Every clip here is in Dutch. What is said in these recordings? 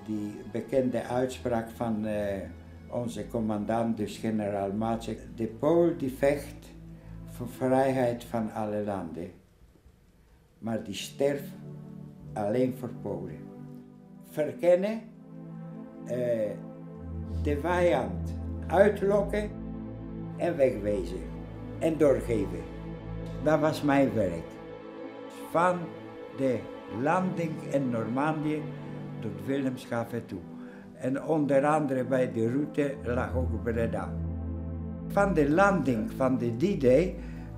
Die bekende uitspraak van onze commandant, dus generaal Maciek. De Pool die vecht voor vrijheid van alle landen, maar die sterft alleen voor Polen. Verkennen, de vijand uitlokken en wegwezen en doorgeven. Dat was mijn werk. Van de landing in Normandië tot Wilhelmshaven toe. En onder andere bij de route lag ook Breda. Van de landing van de D-Day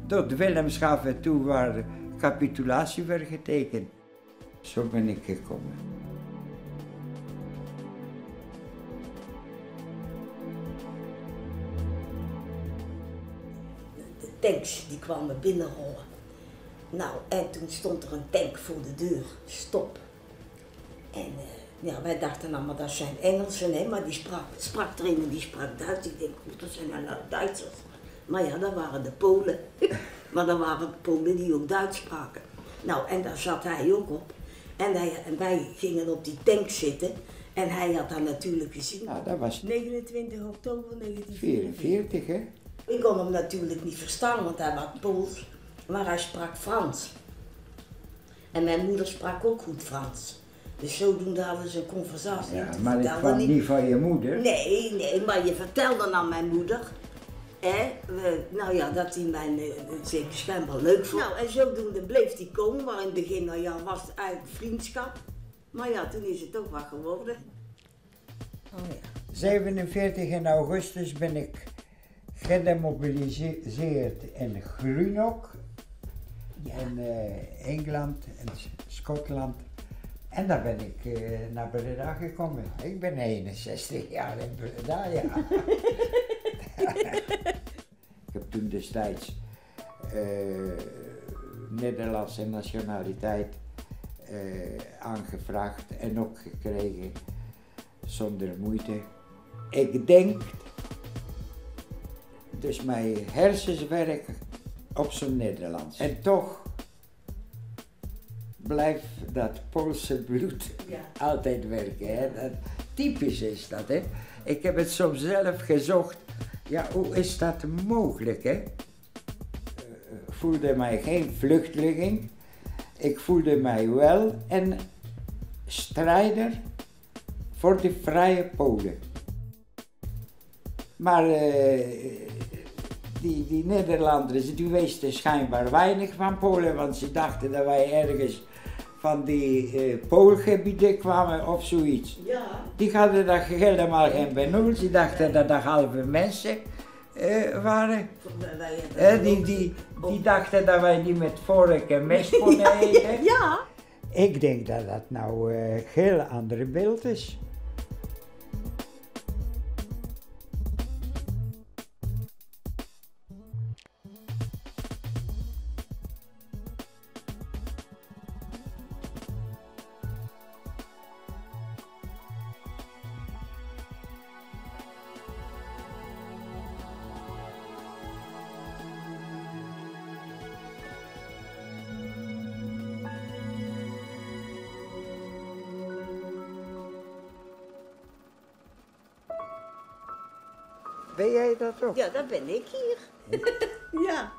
tot Wilhelmshaven toe waar capitulatie werd getekend. Zo ben ik gekomen. De tanks die kwamen binnenrollen. Nou, en toen stond er een tank voor de deur. Stop. En ja, wij dachten nou, maar dat zijn Engelsen, hè, maar die sprak er een en die sprak Duits. Ik denk, goed, dat zijn nou Duitsers. Maar ja, dat waren de Polen. Maar dat waren Polen die ook Duits spraken. Nou, en daar zat hij ook op. En wij gingen op die tank zitten. En hij had dat natuurlijk gezien. Nou, dat was 29 oktober 1944. 44, hè? Ik kon hem natuurlijk niet verstaan, want hij was Pools. Maar hij sprak Frans. En mijn moeder sprak ook goed Frans. Dus zodoende hadden ze een conversatie. Ja, maar ik kwam niet van je moeder. Nee, maar je vertelde aan mijn moeder. Nou ja, dat hij mij zeker schijnbaar leuk vond. Nou, en zodoende bleef hij komen, maar in het begin nou ja, was het eigenlijk vriendschap. Maar ja, toen is het ook wat geworden. Oh ja. 47 augustus ben ik gedemobiliseerd in Greenock, in Engeland en Schotland. En daar ben ik naar Breda gekomen. Ik ben 61 jaar in Breda, ja. Ik heb toen destijds Nederlandse nationaliteit aangevraagd en ook gekregen zonder moeite. Ik denk, dus mijn hersens werken op zo'n Nederlands. En toch blijft dat Poolse bloed altijd werken. Hè? Dat, typisch is dat, hè. Ik heb het soms zelf gezocht. Ja, hoe is dat mogelijk, hè? Ik voelde mij geen vluchteling. Ik voelde mij wel een strijder voor de vrije Polen. Maar die Nederlanders, die wisten schijnbaar weinig van Polen, want ze dachten dat wij ergens van die Poolgebieden kwamen of zoiets. Ja. Die hadden dat helemaal geen benul, ze dachten dat dat halve mensen waren. Die dachten dat wij die met vork en mes konden eten. Ja. Ik denk dat dat nou een heel ander beeld is. Ben jij dat ook? Ja, dat ben ik hier. Ja.